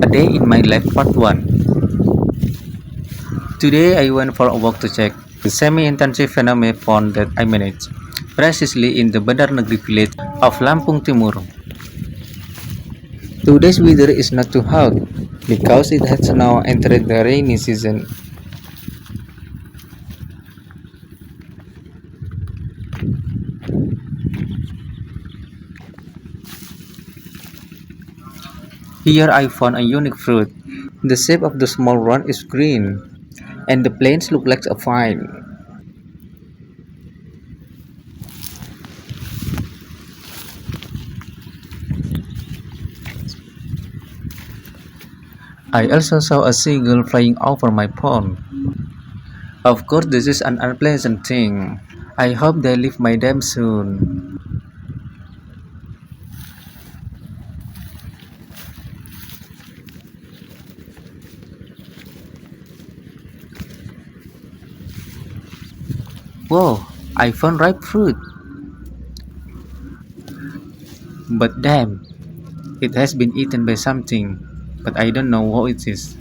Day in My Life Part 1. Today I went for a walk to check the semi-intensive Vaname pond that I manage, precisely in the Bandar Negeri village of Lampung Timur. Today's weather is not too hot because it has now entered the rainy season. Here I found a unique fruit. The shape of the small one is green, and the plants look like a vine. I also saw a seagull flying over my pond. Of course, this is an unpleasant thing. I hope they leave my dam soon. Whoa, I found ripe fruit. But damn, it has been eaten by something. But I don't know what it is.